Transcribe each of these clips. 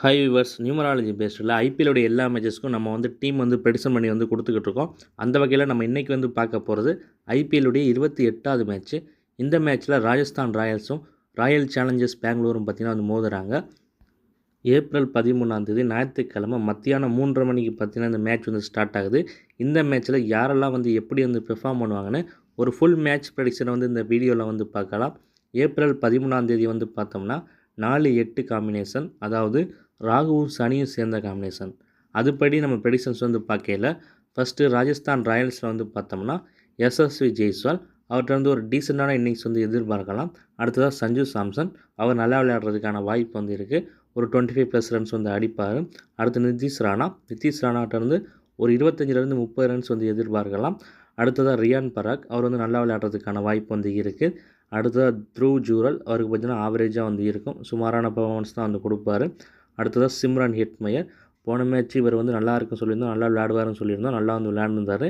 Hi viewers, numerology பேஸ்டில் ஐபிஎல்லுடைய எல்லா மேட்சஸ்க்கும் நம்ம team prediction பண்ணி கொடுத்துக்கிட்டு இருக்கோம். அந்த வகையில் நம்ம இன்றைக்கி பார்க்க போகிறது ஐபிஎல்லுடைய 28வது மேட்ச்சு. இந்த மேட்ச்சில் ராஜஸ்தான் ராயல்ஸும் ராயல் சேலஞ்சர்ஸ் பெங்களூரும் பார்த்திங்கன்னா மோதுறாங்க. ஏப்ரல் 13 ஞாயிற்றுக்கிழமை மத்தியானம் 3:30 மணிக்கு பார்த்திங்கன்னா இந்த மேட்ச் ஸ்டார்ட் ஆகுது. இந்த மேட்ச்சில் யாரெல்லாம் எப்படி பெர்ஃபார்ம் பண்ணுவாங்கன்னு ஒரு ஃபுல் மேட்ச் ப்ரெடிக்ஷனை இந்த வீடியோவில் பார்க்கலாம். ஏப்ரல் 13 பார்த்தோம்னா 4-8 காம்பினேஷன், அதாவது ராகுவும் சனியும் சேர்ந்த காம்பினேஷன். அதுபடி நம்ம ப்ரெடிக்ஷன்ஸ் பார்க்கையில் ஃபஸ்ட்டு ராஜஸ்தான் ராயல்ஸில் பார்த்தோம்னா எஸ்எஸ்வி ஜெய்ஸ்வால், அவர்கிட்ட ஒரு டீசெண்டான இன்னிங்ஸ் எதிர்பார்க்கலாம். அடுத்ததாக சஞ்சு சாம்சன், அவர் நல்லா விளையாடுறதுக்கான வாய்ப்பு இருக்குது. ஒரு 25+ ரன்ஸ் அடிப்பார். அடுத்து நிதிஷ் ராணாட்ட ஒரு 25-30 ரன்ஸ் எதிர்பார்க்கலாம். அடுத்ததாக ரியான் பராக், அவர் நல்லா விளையாடுறதுக்கான வாய்ப்பு இருக்குது. அடுத்ததாக த்ருவ் ஜூரல், அவருக்கு பார்த்திங்கன்னா ஆவரேஜாக இருக்கும், சுமாரான பர்ஃபார்மன்ஸ் தான் கொடுப்பார். அடுத்ததாக சிம்ரன் ஹெட்மயர், போன மேட்ச் இவர் நல்லா இருக்குன்னு சொல்லியிருந்தோம், நல்லா விளையாடுவார்னு சொல்லியிருந்தோம், நல்லா விளையாண்டுருந்தார்.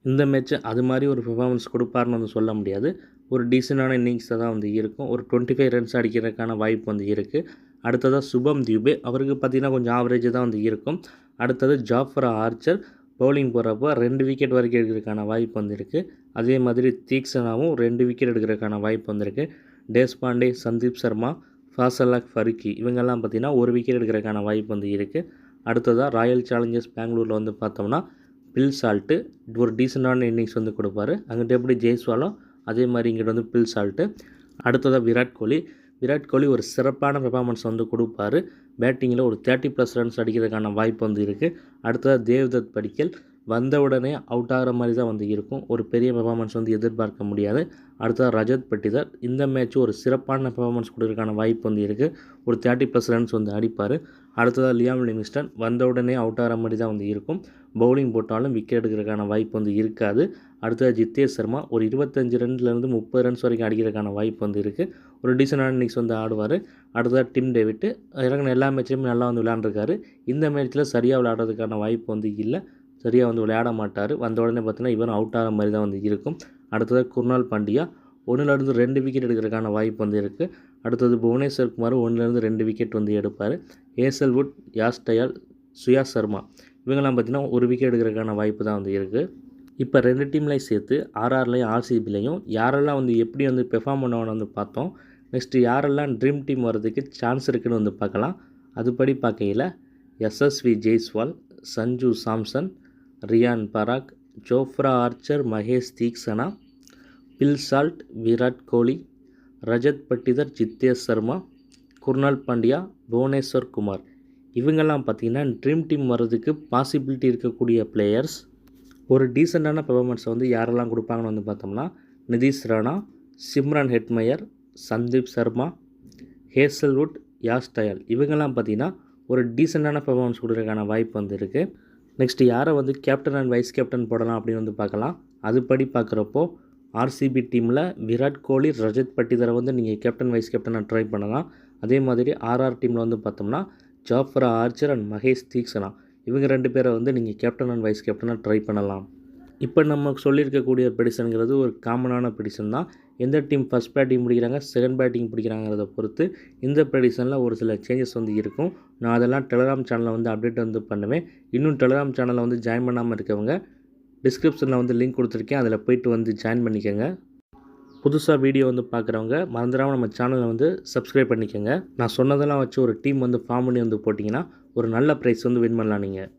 இந்த மேட்ச்சு அது மாதிரி ஒரு பெர்ஃபார்மன்ஸ் கொடுப்பார்னு சொல்ல முடியாது. ஒரு டீசெண்டான இன்னிங்ஸாக தான் இருக்கும். ஒரு 25 ரன்ஸ் அடிக்கிறதுக்கான வாய்ப்பு இருக்குது. அடுத்ததாக சுபம் தியூபே, அவருக்கு பார்த்திங்கன்னா கொஞ்சம் ஆவரேஜ் தான் இருக்கும். அடுத்தது ஜாஃப்ரா ஆர்ச்சர், பவுலிங் போகிறப்போ 2 விக்கெட் வரைக்கும் எடுக்கிறதுக்கான வாய்ப்பு இருக்குது. அதே மாதிரி தீக்ஷனாவும் 2 விக்கெட் எடுக்கிறதுக்கான வாய்ப்பு இருக்குது. தேஷ்பாண்டே, சந்தீப் சர்மா, ஃபாசலாக் ஃபருக்கி, இவங்கெல்லாம் பார்த்திங்கன்னா 1 விக்கெட் எடுக்கிறதுக்கான வாய்ப்பு இருக்குது. அடுத்ததாக ராயல் சேலஞ்சர்ஸ் பெங்களூரில் பார்த்தோம்னா பில் சால்ட்டு ஒரு டீசெண்டான இன்னிங்ஸ் கொடுப்பார். அங்கிட்ட எப்படி ஜெய்ஸ்வாலும் அதே மாதிரி இங்கிட்ட பில் சால்ட்டு. அடுத்ததாக விராட் கோலி ஒரு சிறப்பான பெர்ஃபார்மன்ஸ் கொடுப்பார். பேட்டிங்கில் ஒரு 30+ ரன்ஸ் அடிக்கிறதுக்கான வாய்ப்பு இருக்குது. அடுத்ததாக தேவ்தத் படிக்கல், வந்த உடனே அவுட் ஆகிற மாதிரி தான் இருக்கும். ஒரு பெரிய பெர்ஃபார்மன்ஸ் எதிர்பார்க்க முடியாது. அடுத்ததாக ரஜத் பட்டிதார், இந்த மேட்ச் ஒரு சிறப்பான பெர்ஃபார்மன்ஸ் கொடுக்கறதுக்கான வாய்ப்பு இருக்குது. ஒரு 30+ ரன்ஸ் அடிப்பார். அடுத்ததாக லியாம் லிவிங்ஸ்டன், வந்த உடனே அவுட் ஆகிற மாதிரி தான் இருக்கும். பவுலிங் போட்டாலும் விக்கெட் எடுக்கிறதுக்கான வாய்ப்பு இருக்காது. அடுத்ததாக ஜித்தேஷ் சர்மா ஒரு 25 ரன்லேருந்து 30 ரன்ஸ் வரைக்கும் அடிக்கிறதுக்கான வாய்ப்பு இருக்குது. ஒரு டீசெண்டான இன்னிங்ஸ் ஆடுவார். அடுத்ததாக டிம் டேவிட், இறங்கின எல்லா மேட்ச்லையுமே நல்லா விளையாண்டுருக்காரு. இந்த மேட்ச்சில் சரியாக விளையாடுறதுக்கான வாய்ப்பு இல்லை, சரியாக விளையாட மாட்டார். வந்த உடனே பார்த்தீங்கன்னா இவரும் அவுட் ஆகிற மாதிரி தான் இருக்கும். அடுத்ததாக குர்னால் பாண்டியா 1-2 விக்கெட் எடுக்கிறதுக்கான வாய்ப்பு இருக்குது. அடுத்தது புவனேஸ்வர் குமார் 1-2 விக்கெட் எடுப்பார். ஹேசல்வுட், யாஸ்டயால், சுயா சர்மா, இவங்கெல்லாம் பார்த்திங்கன்னா 1 விக்கெட் எடுக்கிறதுக்கான வாய்ப்பு தான் இருக்குது. இப்போ 2 டீம்லையும் சேர்த்து ஆர்ஆர்லையும் ஆர்சிபிலையும் யாரெல்லாம் எப்படி பெர்ஃபார்ம் பண்ணுவான்னு பார்த்தோம். நெக்ஸ்ட்டு யாரெல்லாம் ட்ரீம் டீம் வர்றதுக்கு சான்ஸ் இருக்குதுன்னு பார்க்கலாம். அதுபடி பார்க்கையில் Yashasvi Jaiswal, Sanju Samson, Riyan Parag, Jofra Archer, Mahesh Theekshana, Phil Salt, Virat Kohli, Rajat Patidar, Jitesh Sharma, Krunal Pandya, Bhuvneshwar Kumar, இவங்கெல்லாம் பார்த்திங்கன்னா ட்ரீம் டீம் வர்றதுக்கு பாசிபிலிட்டி இருக்கக்கூடிய பிளேயர்ஸ். ஒரு டீசெண்டான பெர்ஃபார்மன்ஸை யாரெல்லாம் கொடுப்பாங்கன்னு பார்த்தோம்னா Nitish Rana, Shimron Hetmyer, Sandeep Sharma, Hazlewood, Yash Dayal, இவங்கெல்லாம் பார்த்திங்கன்னா ஒரு டீசெண்டான பெர்ஃபார்மன்ஸ் கொடுக்குறதுக்கான வாய்ப்பு இருக்குது. நெக்ஸ்ட்டு யாரை கேப்டன் அண்ட் வைஸ் கேப்டன் போடலாம் அப்படின்னு பார்க்கலாம். அதுபடி பார்க்குறப்போ ஆர்சிபி டீமில் விராட் கோலி, ரஜத் பட்டிதரை நீங்கள் கேப்டன் வைஸ் கேப்டனாக ட்ரை பண்ணலாம். அதே மாதிரி ஆர்ஆர் டீமில் பார்த்தோம்னா Jofra Archer and Mahesh Theekshana, இவங்க 2 பேரை நீங்கள் கேப்டன் அண்ட் வைஸ் கேப்டனாக ட்ரை பண்ணலாம். இப்போ நம்ம சொல்லியிருக்கக்கூடிய ப்ரெடிக்ஷனுங்கிறது ஒரு காமனான ப்ரெடிக்ஷன் தான். எந்த டீம் ஃபஸ்ட் பேட்டிங் பிடிக்கிறாங்க, செகண்ட் பேட்டிங் பிடிக்கிறாங்கிறத பொறுத்து இந்த ப்ரெடிக்ஷனில் ஒரு சில சேஞ்சஸ் இருக்கும். நான் அதெல்லாம் டெலகிராம் சேனலில் அப்டேட் பண்ணுவேன். இன்னும் டெலகிராம் சேனலில் ஜாயின் பண்ணாமல் இருக்கவங்க டிஸ்கிரிப்ஷனில் லிங்க் கொடுத்துருக்கேன், அதில் போய்ட்டு ஜாயின் பண்ணிக்கோங்க. புதுசாக வீடியோ பார்க்குறவங்க மறந்துடாமல் நம்ம சேனலை சப்ஸ்கிரைப் பண்ணிக்கோங்க. நான் சொன்னதெல்லாம் வச்சு ஒரு டீம் ஃபார்ம் பண்ணி போட்டிங்கன்னா ஒரு நல்ல ப்ரைஸ் வின் பண்ணலாம் நீங்கள்.